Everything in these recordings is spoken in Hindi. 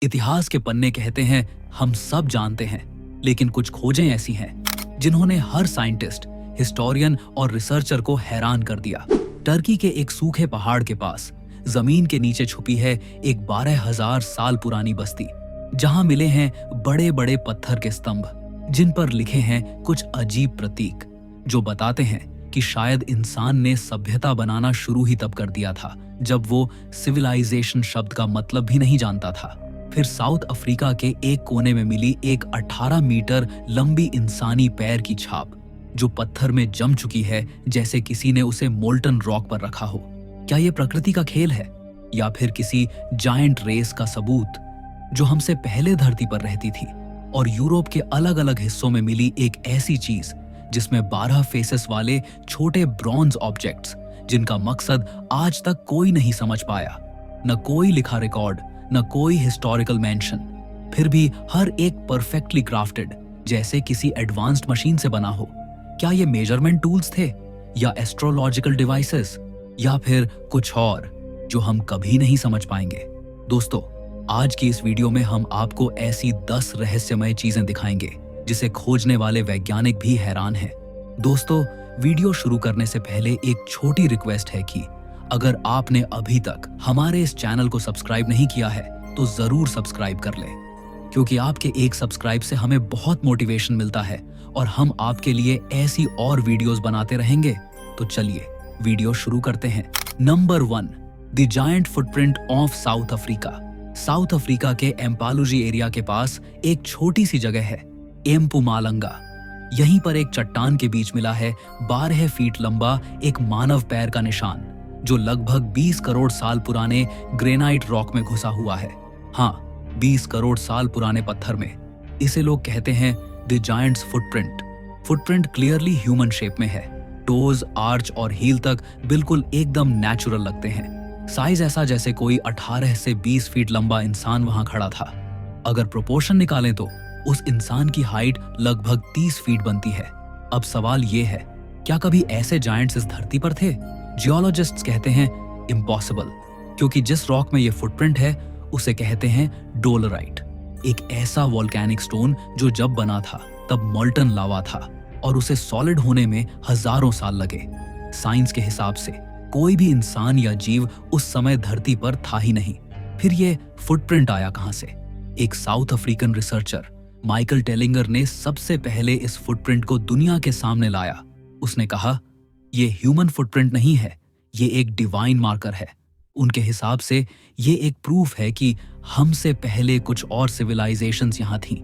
इतिहास के पन्ने कहते हैं हम सब जानते हैं, लेकिन कुछ खोजें ऐसी हैं जिन्होंने हर साइंटिस्ट, हिस्टोरियन और रिसर्चर को हैरान कर दिया। टर्की के एक सूखे पहाड़ के पास जमीन के नीचे छुपी है एक 12,000 साल पुरानी बस्ती, जहां मिले हैं बड़े बड़े पत्थर के स्तंभ जिन पर लिखे हैं कुछ अजीब प्रतीक जो बताते हैं कि शायद इंसान ने सभ्यता बनाना शुरू ही तब कर दिया था जब वो सिविलाइजेशन शब्द का मतलब भी नहीं जानता था। फिर साउथ अफ्रीका के एक कोने में मिली एक 18 मीटर लंबी इंसानी पैर की छाप जो पत्थर में जम चुकी है, जैसे किसी ने उसे मोल्टन रॉक पर रखा हो। क्या ये प्रकृति का खेल है या फिर किसी जायंट रेस का सबूत जो हमसे पहले धरती पर रहती थी? और यूरोप के अलग अलग हिस्सों में मिली एक ऐसी चीज जिसमें 12 फेसेस वाले छोटे ब्रॉन्ज ऑब्जेक्ट्स जिनका मकसद आज तक कोई नहीं समझ पाया। न कोई लिखा रिकॉर्ड, न कोई हिस्टोरिकल मेंशन, फिर भी हर एक परफेक्टली क्राफ्टेड, जैसे किसी एडवांस्ड मशीन से बना हो। क्या ये मेजरमेंट टूल्स थे या एस्ट्रोलॉजिकल डिवाइसेस या फिर कुछ और जो हम कभी नहीं समझ पाएंगे? दोस्तों, आज की इस वीडियो में हम आपको ऐसी 10 रहस्यमय चीजें दिखाएंगे जिसे खोजने वाले वैज्ञानिक भी हैरान हैं। दोस्तों, वीडियो शुरू करने से पहले एक छोटी रिक्वेस्ट है कि अगर आपने अभी तक हमारे इस चैनल को सब्सक्राइब नहीं किया है तो जरूर सब्सक्राइब कर लें, क्योंकि आपके एक सब्सक्राइब से हमें बहुत मोटिवेशन मिलता है और हम आपके लिए ऐसी और वीडियोस बनाते रहेंगे। तो चलिए वीडियो शुरू करते हैं। Number 1, the giant footprint of south Africa. South Africa के एम्पालुजी एरिया के पास एक छोटी सी जगह है, एम्पुमालंगा। यहीं पर एक चट्टान के बीच मिला है 12 फीट लंबा एक मानव पैर का निशान जो लगभग 20 करोड़ साल पुराने ग्रेनाइट रॉक में घुसा हुआ है। हाँ, 20 करोड़ साल पुराने पत्थर में। इसे लोग कहते हैं the giants footprint. Footprint clearly human shape में है। टोज, आर्च और हील तक बिल्कुल एकदम नेचुरल लगते हैं। साइज ऐसा जैसे कोई 18 से 20 फीट लंबा इंसान वहां खड़ा था। अगर प्रोपोर्शन निकालें तो उस इंसान की हाइट लगभग 30 फीट बनती है। अब सवाल ये है, क्या कभी ऐसे जायंट्स इस धरती पर थे? जियोलॉजिस्ट्स कहते हैं इम्पॉसिबल, क्योंकि जिस रॉक में ये फुटप्रिंट है उसे कहते हैं डोलराइट, एक ऐसा वोल्केनिक स्टोन जो जब बना था तब मोल्टन लावा था और उसे सॉलिड होने में हजारों साल लगे। साइंस के हिसाब से कोई भी इंसान या जीव उस समय धरती पर था ही नहीं। फिर ये फुटप्रिंट आया कहां से? एक साउथ अफ्रीकन रिसर्चर माइकल टेलिंगर ने सबसे पहले इस फुटप्रिंट को दुनिया के सामने लाया। उसने कहा, ये ह्यूमन फुटप्रिंट नहीं है, ये एक डिवाइन मार्कर है। उनके हिसाब से ये एक प्रूफ है कि हमसे पहले कुछ और सिविलाइजेशंस यहाँ थीं,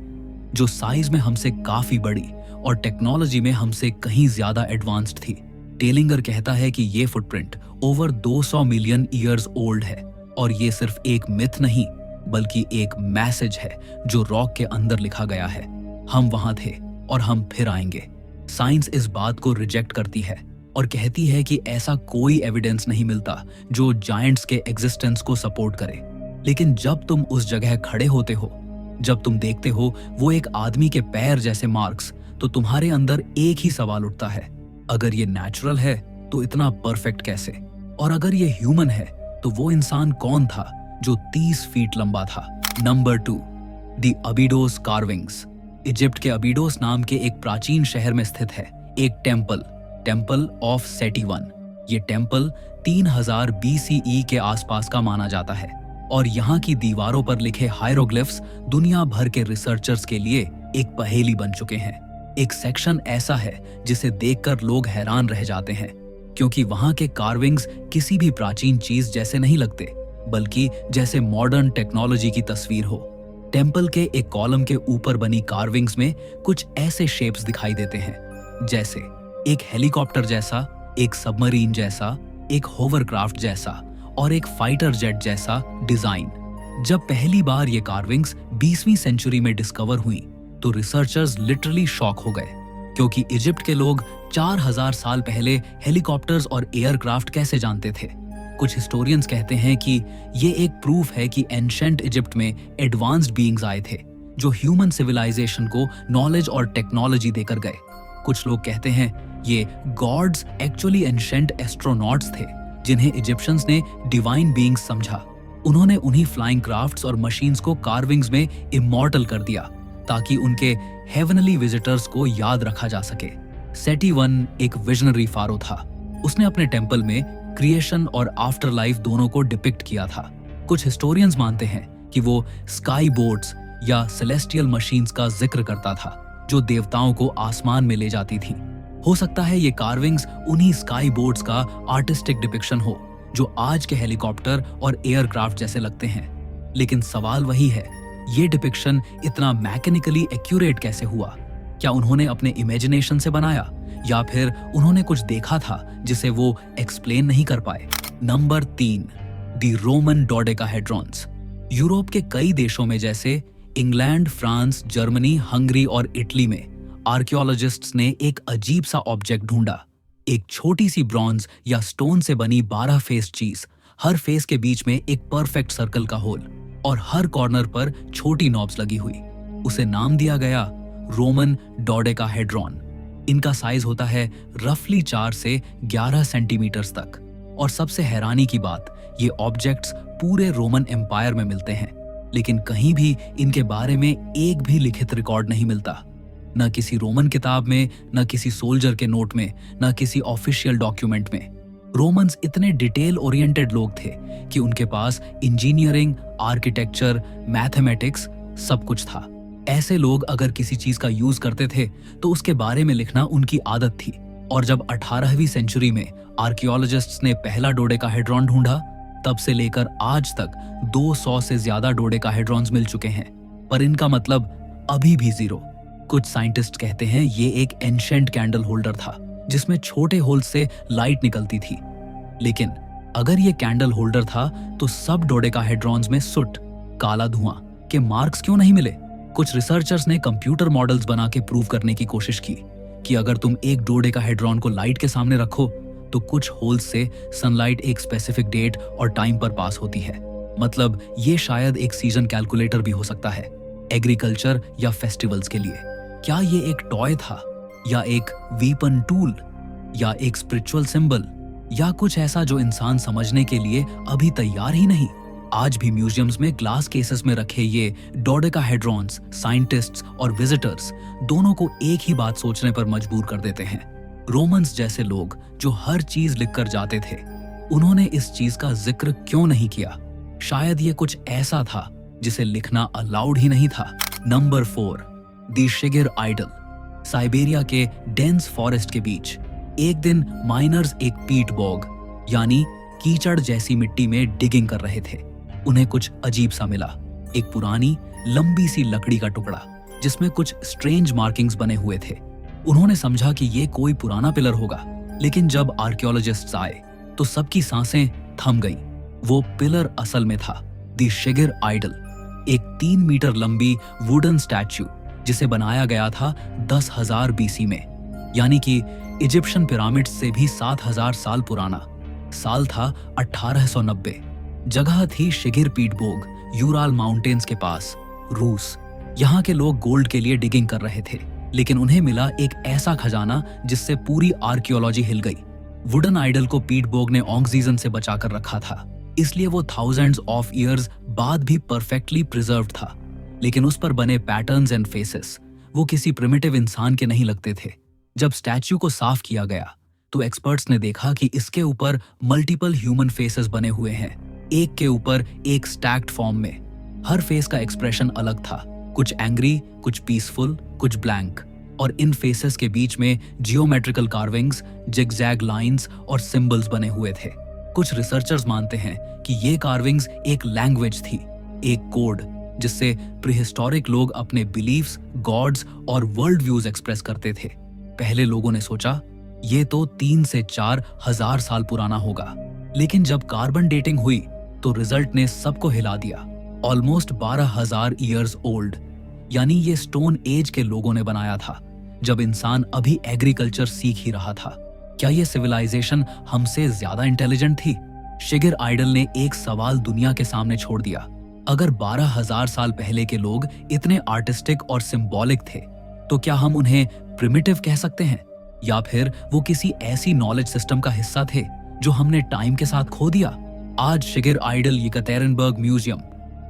जो साइज में हमसे काफी बड़ी और टेक्नोलॉजी में हमसे कहीं ज्यादा एडवांस्ड थी। टेलिंगर कहता है कि ये footprint over 200 million years old है और ये सिर्फ एक मिथ नहीं बल्कि एक मैसेज है जो रॉक के अंदर लिखा गया है। हम वहां थे और हम फिर आएंगे। साइंस इस बात को रिजेक्ट करती है और कहती है कि ऐसा कोई एविडेंस नहीं मिलता जो जायंट्स के एग्जिस्टेंस को सपोर्ट करे। लेकिन जब तुम उस जगह खड़े होते हो, जब तुम देखते हो वो एक आदमी के पैर जैसे मार्क्स, तो तुम्हारे अंदर एक ही सवाल उठता है, अगर ये नेचुरल है तो इतना परफेक्ट कैसे? और अगर ये ह्यूमन है तो वो इंसान कौन था जो 30 फीट लंबा था? Number 2, the Abydos carvings. Egypt के अबीडोस नाम के एक प्राचीन शहर में स्थित है एक टेम्पल ऑफ सेटी I। ये टेम्पल 3000 BCE के आसपास का माना जाता है और यहाँ की दीवारों पर लिखे हायरोग्लिफ्स दुनिया भर के रिसर्चर्स के लिए एक पहेली बन चुके हैं। एक सेक्शन ऐसा है जिसे देखकर लोग हैरान रह जाते हैं, क्योंकि वहां के कार्विंग्स किसी भी प्राचीन चीज जैसे नहीं लगते, बल्कि जैसे मॉडर्न टेक्नोलॉजी की तस्वीर हो। टेम्पल के एक कॉलम के ऊपर बनी कार्विंग्स में कुछ ऐसे शेप्स दिखाई देते हैं, जैसे एक हेलीकॉप्टर जैसा, एक सबमरीन जैसा, एक होवरक्राफ्ट जैसा और एक फाइटर जेट जैसा डिजाइन। जब पहली बार ये कार्विंग्स 20वीं सेंचुरी में डिस्कवर हुई तो रिसर्चर्स लिटरली शॉक हो गए, क्योंकि इजिप्ट के लोग 4000 साल पहले हेलीकॉप्टर्स और एयरक्राफ्ट कैसे जानते थे? कुछ हिस्टोरियंस कहते हैं कि ये एक प्रूफ है कि एंशंट इजिप्ट में एडवांस्ड बीइंग्स आए थे जो ह्यूमन सिविलाइजेशन को नॉलेज और टेक्नोलॉजी देकर गए। कुछ लोग कहते हैं ये गॉड्स एक्चुअली एंशंट एस्ट्रोनॉट्स थे जिन्हें इजिप्शियंस ने डिवाइन बीइंग्स समझा। उन्होंने उन्हीं फ्लाइंग क्राफ्ट्स और मशीन्स को कार्विंग्स में इमॉर्टल कर दिया ताकि उनके हेवनली विजिटर्स को याद रखा जा सके। सेटी वन एक विजनरी फारो था। उसने अपने टेंपल में क्रिएशन और आफ्टर लाइफ दोनों को डिपिक्ट किया था। कुछ हिस्टोरियंस मानते हैं कि वो स्काई बोट्स या सेलेस्टियल मशीन्स का जिक्र करता था जो देवताओं को आसमान में ले जाती थी। हो सकता है ये कार्विंग्स उन्हीं स्काई बोट्स का आर्टिस्टिक डिपिक्शन हो जो आज के हेलीकॉप्टर और एयरक्राफ्ट जैसे लगते हैं। लेकिन सवाल वही है, ये डिपिक्शन इतना मैकेनिकली एक्यूरेट कैसे हुआ? क्या उन्होंने अपने इमेजिनेशन से बनाया या फिर उन्होंने कुछ देखा था जिसे वो एक्सप्लेन नहीं कर पाए? Number 3, the Roman dodecahedrons. Europe के कई देशों में जैसे इंग्लैंड, फ्रांस, जर्मनी, हंगरी और इटली में आर्कियोलॉजिस्ट्स ने एक अजीब सा ऑब्जेक्ट ढूंढा। एक छोटी सी ब्रॉन्ज या स्टोन से बनी 12 फेस चीज, हर फेस के बीच में एक परफेक्ट सर्कल का होल और हर कॉर्नर पर छोटी नॉब्स लगी हुई। उसे नाम दिया गया रोमन डोडेकाहेड्रॉन। इनका साइज होता है रफली 4 से 11 सेंटीमीटर्स तक। और सबसे हैरानी की बात, ये ऑब्जेक्ट्स पूरे रोमन एम्पायर में मिलते हैं, लेकिन कहीं भी इनके बारे में एक भी लिखित रिकॉर्ड नहीं मिलता। न किसी रोमन किताब में, न किसी सोल्जर के नोट में, न किसी ऑफिशियल डॉक्यूमेंट में। रोमन्स इतने डिटेल ओरिएंटेड लोग थे कि उनके पास इंजीनियरिंग, आर्किटेक्चर, मैथमेटिक्स सब कुछ था। ऐसे लोग अगर किसी चीज का यूज करते थे तो उसके बारे में लिखना उनकी आदत थी। और जब 18वीं सेंचुरी में आर्कियोलॉजिस्ट्स ने पहला डोडेकाहेड्रॉन ढूंढा, तब से लेकर आज तक 200 से ज्यादा डोडेकाहेड्रॉन्स मिल चुके हैं, पर इनका मतलब अभी भी जीरो। कुछ साइंटिस्ट कहते हैं ये एक एंशिएंट कैंडल होल्डर था जिसमें छोटे होल से लाइट निकलती थी। लेकिन अगर ये कैंडल होल्डर था तो सब डोडेकाहेड्रॉन्स में सुट, काला धुआं के मार्क्स क्यों नहीं मिले? कुछ रिसर्चर्स ने कंप्यूटर मॉडल्स बना के प्रूव करने की कोशिश की कि अगर तुम एक डोडेकाहेड्रॉन को लाइट के सामने रखो तो कुछ होल्स से सनलाइट एक स्पेसिफिक डेट और टाइम पर पास होती है। मतलब ये शायद एक सीजन कैलकुलेटर भी हो सकता है, एग्रीकल्चर या फेस्टिवल्स के लिए। क्या ये एक टॉय था या एक वीपन टूल या एक स्पिरिचुअल सिंबल या कुछ ऐसा जो इंसान समझने के लिए अभी तैयार ही नहीं? आज भी म्यूजियम्स में ग्लास केसेस में रखे ये डोडेकाहेड्रॉन्स साइंटिस्ट्स और विजिटर्स दोनों को एक ही बात सोचने पर मजबूर कर देते हैं। रोमन्स जैसे लोग जो हर चीज लिखकर जाते थे, उन्होंने इस चीज का जिक्र क्यों नहीं किया? शायद ये कुछ ऐसा था जिसे लिखना अलाउड ही नहीं था। Number 4, the Shigir idol. Siberia के डेंस फॉरेस्ट के बीच एक दिन माइनर्स एक पीट बॉग यानी कीचड़ जैसी मिट्टी में डिगिंग कर रहे थे। उन्हें कुछ अजीब सा मिला, एक पुरानी लंबी सी लकड़ी का टुकड़ा जिसमें कुछ स्ट्रेंज मार्किंग्स बने हुए थे। उन्होंने समझा कि ये कोई पुराना पिलर होगा, लेकिन जब आर्कियोलॉजिस्ट्स आए तो सबकी सांसें थम गईं। वो पिलर असल में था द शिगिर आइडल, एक 3 मीटर लंबी वुडन स्टैच्यू जिसे बनाया गया था 10,000 BC में, यानी कि इजिप्शियन पिरामिड से भी 7,000 साल पुराना। साल था 1890। जगह थी शिगिर पीटबोग, यूराल माउंटेन्स के पास, रूस। यहाँ के लोग गोल्ड के लिए डिगिंग कर रहे थे, लेकिन उन्हें मिला एक ऐसा खजाना जिससे पूरी आर्कियोलॉजी हिल गई। वुडन आइडल को पीटबोग ने ऑक्सीजन से बचाकर रखा था, इसलिए वो थाउजेंड्स ऑफ ईयर्स बाद भी परफेक्टली प्रिजर्व्ड था। लेकिन उस पर बने पैटर्न्स एंड फेसेस वो किसी प्रिमिटिव इंसान के नहीं लगते थे। जब स्टैच्यू को साफ किया गया तो एक्सपर्ट्स ने देखा कि इसके ऊपर मल्टीपल ह्यूमन फेसेस बने हुए हैं, एक के ऊपर एक स्टैक्ड फॉर्म में। हर फेस का एक्सप्रेशन अलग था, कुछ एंग्री, कुछ पीसफुल, कुछ ब्लैंक। और इन फेसेस के बीच में जियोमेट्रिकल कार्विंग्स, जिगजैग लाइंस और सिंबल्स बने हुए थे। कुछ रिसर्चर्स मानते हैं कि ये कार्विंग्स एक लैंग्वेज थी, एक कोड जिससे प्रीहिस्टोरिक लोग अपने बिलीफ्स, गॉड्स और वर्ल्ड व्यूज एक्सप्रेस करते थे। पहले लोगों ने सोचा ये तो 3 से 4 हजार साल पुराना होगा, लेकिन जब कार्बन डेटिंग हुई तो रिजल्ट ने सबको हिला दिया। ऑलमोस्ट 12,000 ईयर्स ओल्ड, यानी ये स्टोन एज के लोगों ने बनाया था, जब इंसान अभी एग्रीकल्चर सीख ही रहा था। क्या ये सिविलाइजेशन हमसे ज्यादा इंटेलिजेंट थी? शिगिर आइडल ने एक सवाल दुनिया के सामने छोड़ दिया। अगर 12,000 साल पहले के लोग इतने आर्टिस्टिक और सिंबॉलिक थे, तो क्या हम उन्हें प्रिमिटिव कह सकते हैं? या फिर वो किसी ऐसी नॉलेज सिस्टम का हिस्सा थे जो हमने टाइम के साथ खो दिया? आज शिगिर आइडल येकतेरिनबर्ग म्यूजियम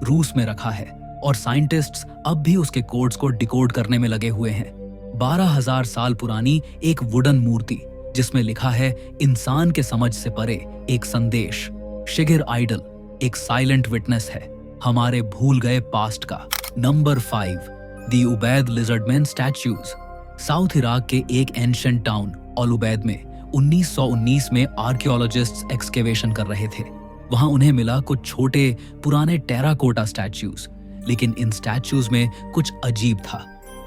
रूस में रखा है और साइंटिस्ट्स अब भी उसके कोड्स को डिकोड करने में लगे हुए हैं। 12,000 साल पुरानी एक वुडन मूर्ति जिसमें लिखा है इंसान के समझ से परे एक संदेश। शिगिर आइडल एक साइलेंट विटनेस है हमारे भूल गए पास्ट का। नंबर 5, दी उबैद लिजर्डमैन स्टैच्यूज। साउथ इराक के एक एंशिएंट टाउन अल उबैद में 1919 में आर्कियोलॉजिस्ट्स एक्सकेवेशन कर रहे थे। वहां उन्हें मिला कुछ छोटे पुराने टेराकोटा स्टैच्यूज, लेकिन इन स्टैच्यूज में कुछ अजीब था।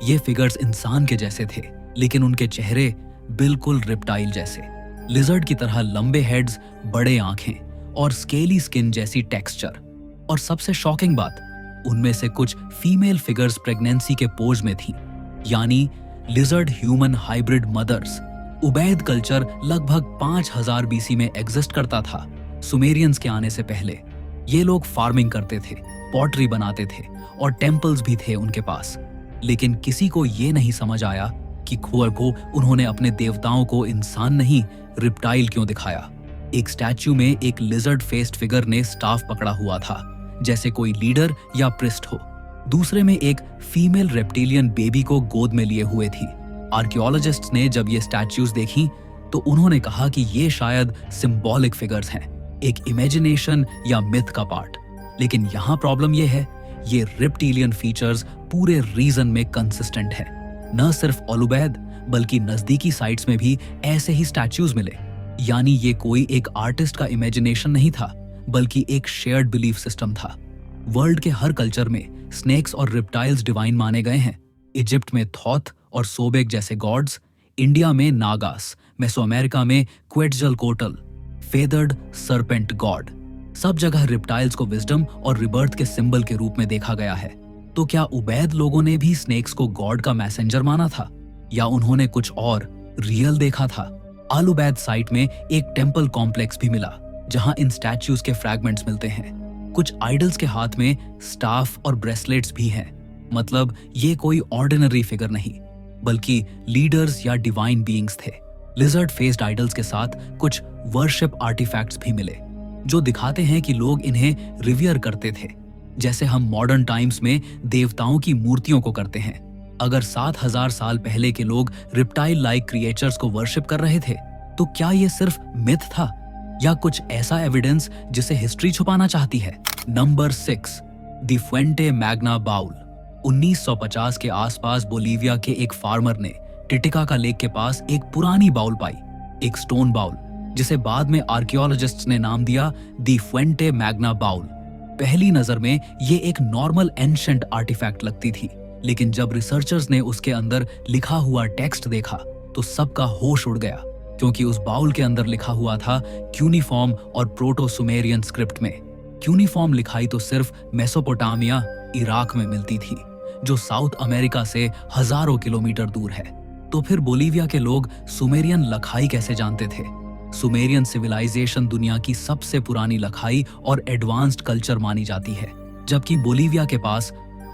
ये फिगर्स इंसान के जैसे थे, लेकिन उनके चेहरे बिल्कुल रिप्टाइल जैसे। लिजर्ड की तरह लंबे हेड्स, बड़े आंखें और स्केली स्किन जैसी टेक्सचर। और सबसे शॉकिंग बात, उनमें से कुछ फीमेल फिगर्स प्रेगनेंसी के पोज में थी, यानी lizard human hybrid mothers. Ubaid culture लगभग 5000 बीसी में एग्जिस्ट करता था, सुमेरियंस के आने से पहले। ये लोग फार्मिंग करते थे, पॉटरी बनाते थे और टेम्पल्स भी थे उनके पास। लेकिन किसी को ये नहीं समझ आया कि खोर को उन्होंने अपने देवताओं को इंसान नहीं रिप्टाइल क्यों दिखाया। एक स्टैच्यू में एक लिजर्ड फेस्ड फिगर ने स्टाफ पकड़ा हुआ था, जैसे कोई लीडर या प्रिस्ट हो। दूसरे में एक फीमेल रेप्टिलियन बेबी को गोद में लिए हुए थी। आर्कियोलॉजिस्ट्स ने जब ये स्टैच्यूज देखी तो उन्होंने कहा कि ये शायद सिंबॉलिक फिगर्स हैं, एक इमेजिनेशन या मिथ का पार्ट। लेकिन यहाँ प्रॉब्लम ये है, ये रेप्टिलियन फीचर्स पूरे रीजन में कंसिस्टेंट है। न सिर्फ अल उबैद बल्कि नजदीकी साइट्स में भी ऐसे ही स्टैच्यूज मिले। यानी ये कोई एक आर्टिस्ट का इमेजिनेशन नहीं था, बल्कि एक शेयर्ड बिलीफ सिस्टम था। वर्ल्ड के हर कल्चर में स्नेक्स और रिप्टाइल्स डिवाइन माने गए हैं। इजिप्ट में थॉथ और सोबेक जैसे गॉड्स, इंडिया में नागास, मेसोअमेरिका में क्वेटजलकोटल, फेदर्ड सरपेंट गॉड। सब जगह रिप्टाइल्स को विजडम और रिबर्थ के सिंबल के रूप में देखा गया है। तो क्या उबैद लोगों ने भी स्नेक्स को गॉड का मैसेंजर माना था, या उन्होंने कुछ और रियल देखा था? अल उबैद साइट में एक टेंपल कॉम्प्लेक्स भी मिला, जहां इन स्टैच्यूज के फ्रैगमेंट्स मिलते हैं। कुछ आइडल्स के हाथ में स्टाफ और ब्रेसलेट्स भी हैं। मतलब ये कोई ऑर्डिनरी फिगर नहीं, बल्कि लीडर्स या डिवाइन बीइंग्स थे। लिजर्ड फेस्ड आइडल्स के साथ कुछ वर्शिप आर्टिफैक्ट्स भी मिले, जो दिखाते हैं कि लोग इन्हें रिवियर करते थे, जैसे हम मॉडर्न टाइम्स में देवताओं की मूर्तियों को करते हैं। अगर 7000 साल पहले के लोग रिप्टाइल लाइक क्रिएचर्स को वर्शिप कर रहे थे, तो क्या ये सिर्फ मिथ था या कुछ ऐसा एविडेंस जिसे हिस्ट्री छुपाना चाहती है? नंबर 6, दी फुएंटे मैग्ना बाउल। 1950 के आसपास बोलीविया के एक फार्मर ने टिटिकाका लेक के पास एक पुरानी बाउल पाई, एक स्टोन बाउल, जिसे बाद में आर्कियोलॉजिस्ट्स ने नाम दिया दी फुएंटे मैग्ना बाउल। पहली नजर में ये एक नॉर्मल एंशिएंट आर्टिफैक्ट लगती थी, लेकिन जब रिसर्चर्स ने उसके अंदर लिखा हुआ टेक्स्ट देखा तो सबका होश उड़ गया, क्योंकि उस बाउल के अंदर लिखा हुआ था क्यूनिफॉर्म और प्रोटो सुमेरियन स्क्रिप्ट में। क्यूनिफॉर्म लिखाई तो सिर्फ मेसोपोटामिया, इराक में मिलती थी, जो साउथ अमेरिका से हजारों किलोमीटर दूर है। तो फिर बोलीविया के लोग सुमेरियन लखाई कैसे जानते थे? सुमेरियन सिविलाइजेशन दुनिया की सबसे पुरानी लखाई और एडवांस्ड कल्चर मानी जाती है, जबकि बोलीविया के पास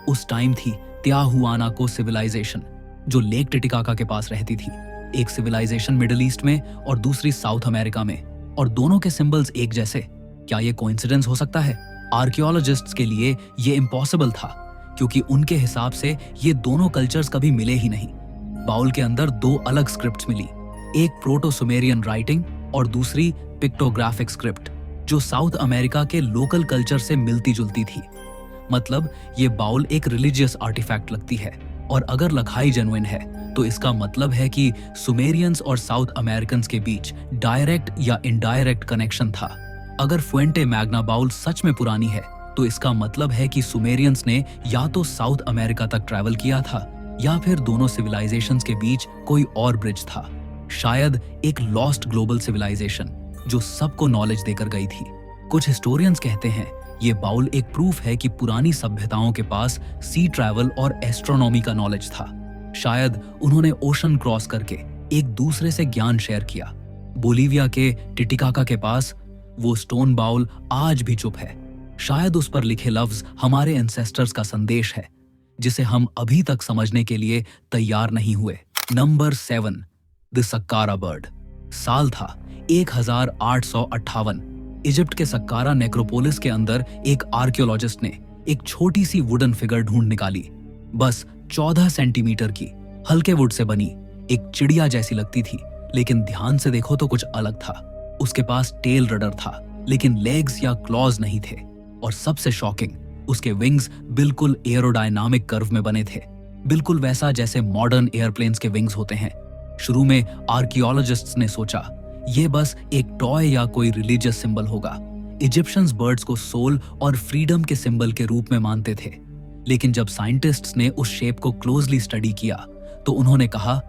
उस टाइम थी त्याहुआनाको सिविलाइजेशन, जो लेक टिटिकाका के पास रहती थी। एक सिविलाइजेशन मिडिल ईस्ट में और दूसरी साउथ अमेरिका में, और दोनों के सिंबल्स एक जैसे। क्या ये कोइंसिडेंस हो सकता है? आर्कियोलॉजिस्ट्स के लिए ये इम्पॉसिबल था, क्योंकि उनके हिसाब से ये दोनों कल्चर्स कभी मिले ही नहीं। बाउल के अंदर 2 अलग स्क्रिप्ट्स मिली, एक प्रोटो सुमेरियन राइटिंग और दूसरी पिक्टोग्राफिक स्क्रिप्ट, जो साउथ अमेरिका के लोकल कल्चर से मिलती जुलती थी। मतलब ये बाउल एक रिलीजियस आर्टिफैक्ट लगती है, और अगर लखाई जेन्युइन है तो इसका मतलब है कि सुमेरियंस और साउथ अमेरिकन्स के बीच डायरेक्ट या इनडायरेक्ट कनेक्शन था। अगर फुएंटे मैग्ना बाउल सच में पुरानी है, तो इसका मतलब है कि सुमेरियंस ने या तो साउथ अमेरिका तक ट्रैवल किया था, या फिर दोनों सिविलाइजेशंस के बीच कोई और ब्रिज था। शायद एक लॉस्ट ग्लोबल सिविलाइजेशन जो सबको नॉलेज देकर गई थी। कुछ हिस्टोरियंस कहते हैं ये बाउल एक प्रूफ है कि पुरानी सभ्यताओं के पास सी ट्रैवल और एस्ट्रोनॉमी का नॉलेज था। शायद उन्होंने ओशन क्रॉस करके एक दूसरे से ज्ञान शेयर किया। बोलीविया के टिटिकाका के पास वो स्टोन बाउल आज भी चुप है। शायद उस पर लिखे लफ्ज हमारे एंसेस्टर्स का संदेश है, जिसे हम अभी तक समझने के लिए तैयार नहीं हुए। Number 7, the Saqqara bird. साल था 1858। इजिप्ट के सक्कारा नेक्रोपोलिस के अंदर एक आर्कियोलॉजिस्ट ने एक छोटी सी वुडन फिगर ढूंढ निकाली, बस 14 सेंटीमीटर की, हल्के वुड से बनी, एक चिड़िया जैसी लगती थी, लेकिन ध्यान से देखो तो कुछ अलग था। उसके पास टेल रडर था, लेकिन लेग्स या क्लॉज नहीं थे, और सबसे शॉकिंग, उसके विंग्स बिल्कुल एरोडायनामिक कर्व में बने थे, बिल्कुल वैसा जैसे मॉडर्न एयरप्लेन्स के विंग्स होते हैं। शुरू में आर्कियोलॉजिस्ट्स ने सोचा ये बस एक टॉय या कोई रिलीजियस सिंबल होगा। इजिप्शियंस बर्ड्स को सोल और फ्रीडम के सिंबल के रूप में मानते थे, लेकिन जब साइंटिस्ट्स ने उस शेप को क्लोजली स्टडी किया तो उन्होंने कहा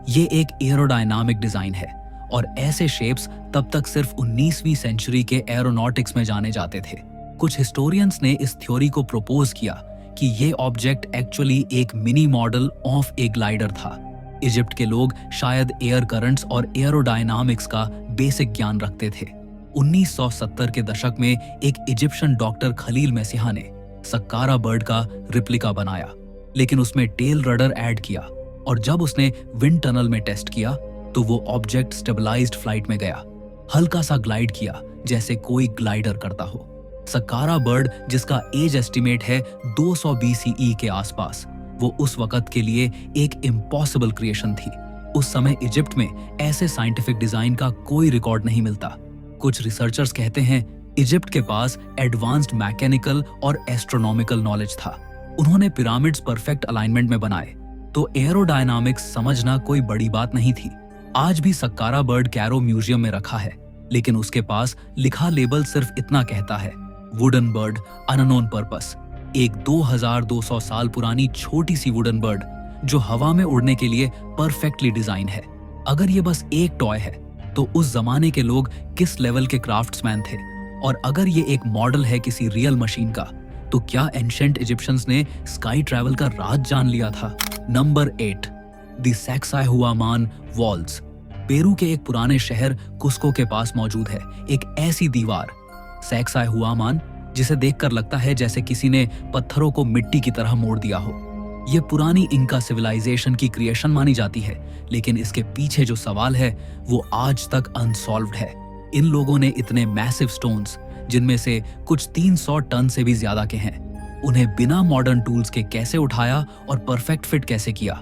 ये एक एरोडायनामिक डिजाइन है, और ऐसे शेप्स तब तक सिर्फ 19वीं सेंचुरी के एरोनॉटिक्स में जाने जाते थे। कुछ हिस्टोरियंस ने इस थ्योरी को प्रपोज किया कि ये ऑब्जेक्ट एक्चुअली एक mini model of A glider था। इजिप्ट के लोग शायद एयर करंट्स और एरोडायनामिक्स का बेसिक ज्ञान रखते थे। 1970 के दशक में एक इजिप्शियन डॉक्टर खलील मैसिहा ने सक्कारा बर्ड का रिप्लिका बनाया, लेकिन उसमें टेल रडर ऐड किया, और जब उसने विंड टनल में टेस्ट किया तो वो ऑब्जेक्ट स्टेबलाइज्ड फ्लाइट में गया, हल्का सा ग्लाइड किया जैसे कोई ग्लाइडर करता हो। सक्कारा बर्ड, जिसका एज एस्टिमेट है 200 BCE के आसपास, वो उस वक्त के लिए एक इम्पॉसिबल क्रिएशन थी। उस समय इजिप्ट में ऐसे साइंटिफिक डिजाइन का कोई रिकॉर्ड नहीं मिलता। कुछ रिसर्चर्स कहते हैं इजिप्ट के पास एडवांस्ड मैकेनिकल और एस्ट्रोनॉमिकल नॉलेज था। उन्होंने पिरामिड्स परफेक्ट अलाइनमेंट में बनाए, तो एरोडायनामिक्स समझना कोई बड़ी बात नहीं थी। आज भी सक्कारा बर्ड कैरो म्यूजियम में रखा है, लेकिन उसके पास लिखा लेबल सिर्फ इतना कहता है, वुडन बर्ड अननोन पर्पस। एक 2200 साल पुरानी छोटी सी वुडन बर्ड जो हवा में उड़ने के लिए परफेक्टली डिजाइन है। अगर ये बस एक टॉय है तो उस जमाने के लोग किस लेवल के क्राफ्ट्समैन थे, और अगर ये एक मॉडल है किसी रियल मशीन का, तो क्या एंशिएंट इजिप्शियंस ने स्काई ट्रैवल का राज जान लिया था। Number 8, the Sacsayhuaman walls. Peru के एक पुराने शहर कुस्को के पास मौजूद है एक ऐसी दीवार, सैक्साहुआमान, जिसे देखकर लगता है जैसे किसी ने पत्थरों को मिट्टी की तरह मोड़ दिया हो। ये पुरानी इंका सिविलाइजेशन की क्रिएशन मानी जाती है, लेकिन इसके पीछे जो सवाल है वो आज तक अनसॉल्व्ड है। इन लोगों ने इतने मैसिव स्टोन्स, जिनमें से कुछ 300 टन से भी ज्यादा के हैं, उन्हें बिना मॉडर्न टूल्स के कैसे उठाया और परफेक्ट फिट कैसे किया।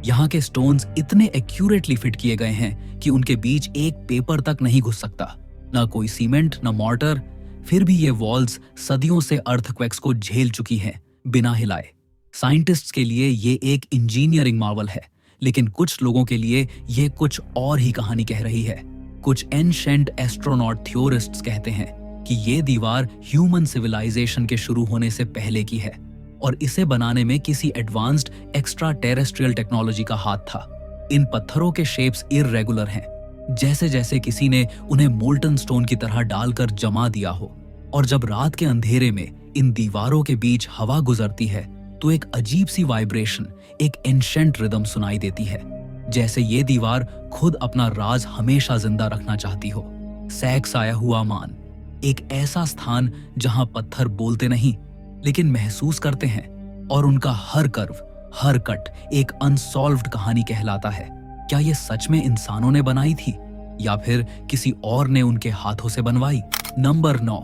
यहाँ के स्टोन्स इतने एक्यूरेटली फिट किए गए हैं कि उनके बीच एक पेपर तक नहीं घुस सकता, ना कोई सीमेंट, ना मॉर्टर। फिर भी ये वॉल्स सदियों से अर्थक्वेक्स को झेल चुकी हैं बिना हिलाए। साइंटिस्ट्स के लिए ये एक इंजीनियरिंग मार्वल है, लेकिन कुछ लोगों के लिए ये कुछ और ही कहानी कह रही है। कुछ एंशिएंट एस्ट्रोनॉट थ्योरिस्ट्स कहते हैं कि ये दीवार ह्यूमन सिविलाइजेशन के शुरू होने से पहले की है, और इसे बनाने में किसी एडवांस्ड एक्स्ट्रा टेरेस्ट्रियल टेक्नोलॉजी का हाथ था। इन पत्थरों के शेप्स इररेगुलर हैं, जैसे जैसे किसी ने उन्हें मोल्टन स्टोन की तरह डालकर जमा दिया हो, और जब रात के अंधेरे में इन दीवारों के बीच हवा गुजरती है तो एक अजीब सी वाइब्रेशन, एक एंशिएंट रिदम सुनाई देती है, जैसे ये दीवार खुद अपना राज हमेशा जिंदा रखना चाहती हो। सैक्साहुआमान, एक ऐसा स्थान जहां पत्थर बोलते नहीं लेकिन महसूस करते हैं, और उनका हर कर्व, हर कट एक अनसॉल्व्ड कहानी कहलाता है। क्या ये सच में इंसानों ने बनाई थी, या फिर किसी और ने उनके हाथों से बनवाई। Number 9,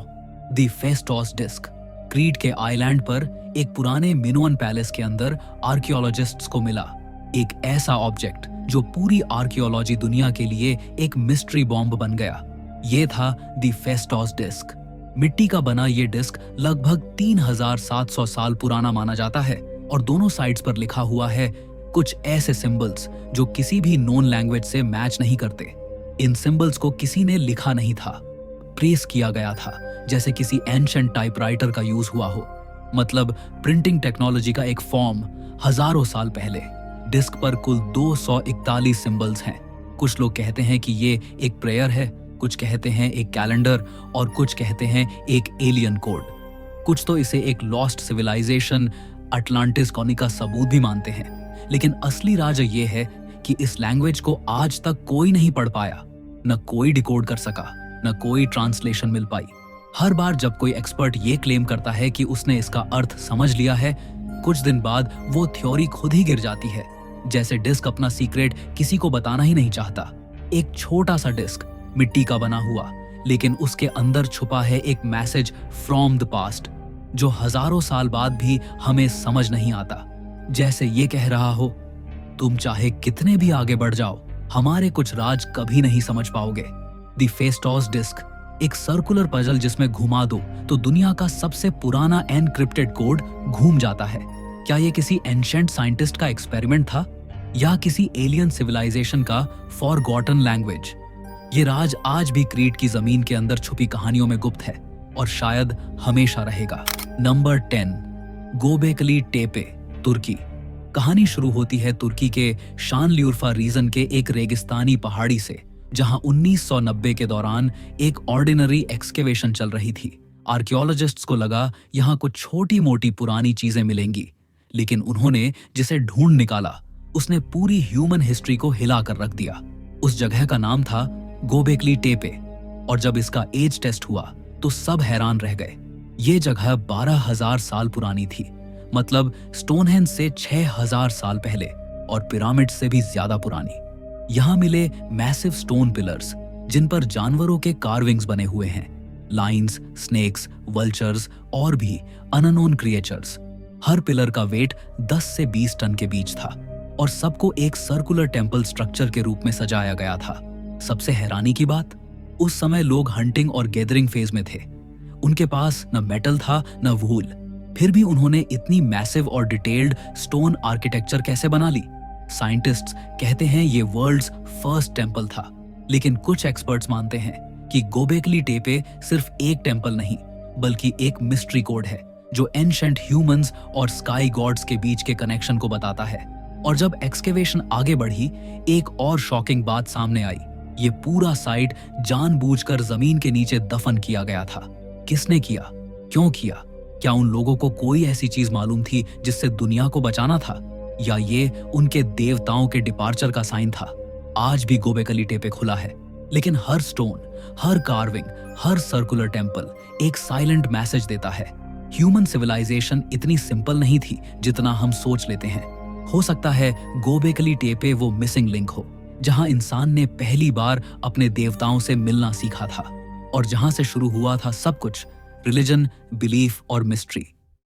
the Phaistos disc. Crete के आइलैंड पर एक पुराने मिनोअन पैलेस के अंदर आर्कियोलॉजिस्ट्स को मिला एक ऐसा ऑब्जेक्ट जो पूरी आर्कियोलॉजी दुनिया के लिए एक मिस्ट्री बॉम्ब बन गया। ये था द फेस्टोस डिस्क। मिट्टी का बना ये डिस्क लगभग 3700 साल पुराना माना जाता है, और दोनों साइड्स पर लिखा हुआ है कुछ ऐसे सिंबल्स जो किसी भी नोन लैंग्वेज से मैच नहीं करते। इन सिंबल्स को किसी ने लिखा नहीं था, प्रेस किया गया था, जैसे किसी एंशिएंट टाइपराइटर का यूज हुआ हो। मतलब प्रिंटिंग टेक्नोलॉजी का एक फॉर्म हजारों साल पहले। डिस्क पर कुल 241 सिंबल्स हैं। कुछ लोग कहते हैं कि ये एक प्रेयर है, कुछ कहते हैं एक कैलेंडर, और कुछ कहते हैं एक एलियन कोड। कुछ तो इसे एक लॉस्ट सिविलाइजेशन अटलांटिस कॉलोनी का सबूत भी मानते हैं। लेकिन असली राज ये है कि इस लैंग्वेज को आज तक कोई नहीं पढ़ पाया, न कोई डिकोड कर सका, न कोई ट्रांसलेशन मिल पाई। हर बार जब कोई एक्सपर्ट ये क्लेम करता है कि उसने इसका अर्थ समझ लिया है, कुछ दिन बाद वो थ्योरी खुद ही गिर जाती है, जैसे डिस्क अपना सीक्रेट किसी को बताना ही नहीं चाहता। एक छोटा सा डिस्क, मिट्टी का बना हुआ, लेकिन उसके अंदर छुपा है एक मैसेज फ्रॉम द पास्ट जो हजारों साल बाद भी हमें समझ नहीं आता। जैसे ये कह रहा हो, तुम चाहे कितने भी आगे बढ़ जाओ, हमारे कुछ राज कभी नहीं समझ पाओगे। द फेस्टोस डिस्क, एक सर्कुलर पजल जिसमें घुमा दो तो दुनिया का सबसे पुराना एनक्रिप्टेड कोड घूम जाता है। क्या ये किसी एंशिएंट साइंटिस्ट का एक्सपेरिमेंट था या किसी एलियन सिविलाइजेशन का फॉरगॉटन लैंग्वेज? ये राज आज भी क्रीट की जमीन के अंदर छुपी कहानियों में गुप्त है और शायद हमेशा रहेगा। नंबर 10, गोबेकली टेपे, तुर्की। कहानी शुरू होती है तुर्की के शानलियुर्फा रीजन के एक रेगिस्तानी पहाड़ी से, जहां 1990 के दौरान एक ऑर्डिनरी एक्सकेवेशन चल रही थी। आर्कियोलॉजिस्ट्स को लगा यहां कुछ छोटी मोटी पुरानी चीजें मिलेंगी, लेकिन उन्होंने जिसे ढूंढ निकाला उसने पूरी ह्यूमन हिस्ट्री को हिला कर रख दिया। उस जगह का नाम था गोबेकली टेपे, और जब इसका एज टेस्ट हुआ तो सब हैरान रह गए। ये जगह 12,000 साल पुरानी थी, मतलब स्टोनहेंज से 6,000 साल पहले, और पिरामिड से भी ज्यादा पुरानी। यहां मिले मैसिव स्टोन पिलर्स जिन पर जानवरों के कार्विंग्स बने हुए हैं, लाइन्स, स्नेक्स, वल्चर्स और भी अननोन क्रिएचर्स। हर पिलर का वेट 10 से 20 टन के बीच था और सबको एक सर्कुलर टेम्पल स्ट्रक्चर के रूप में सजाया गया था। सबसे हैरानी की बात, उस समय लोग हंटिंग और गैदरिंग फेज में थे। उनके पास न मेटल था न वूल, फिर भी उन्होंने इतनी मैसिव और डिटेल्ड स्टोन आर्किटेक्चर कैसे बना ली? साइंटिस्ट्स कहते हैं ये वर्ल्ड्स फर्स्ट टेम्पल था, लेकिन कुछ एक्सपर्ट्स मानते हैं कि गोबेकली टेपे सिर्फ एक टेम्पल नहीं बल्कि एक मिस्ट्री कोड है जो एंशिएंट ह्यूमंस और स्काई गॉड्स के बीच के कनेक्शन को बताता है। और जब एक्सकेवेशन आगे बढ़ी, एक और शॉकिंग बात सामने आई। ये पूरा साइट जानबूझकर जमीन के नीचे दफन किया गया था। किसने किया? क्यों किया? क्या उन लोगों को कोई ऐसी चीज मालूम थी जिससे दुनिया को बचाना था, या ये उनके देवताओं के डिपार्चर का साइन था? आज भी गोबेकली टेपे खुला है, लेकिन हर स्टोन, हर कार्विंग, हर सर्कुलर टेम्पल एक साइलेंट मैसेज देता है। ह्यूमन सिविलाइजेशन इतनी सिंपल नहीं थी जितना हम सोच लेते हैं। हो सकता है गोबेकली टेपे वो मिसिंग लिंक हो जहां इंसान ने पहली बार अपने देवताओं से मिलना सीखा था, और जहां से शुरू हुआ था सब कुछ, रिलीजन, बिलीफ और मिस्ट्री।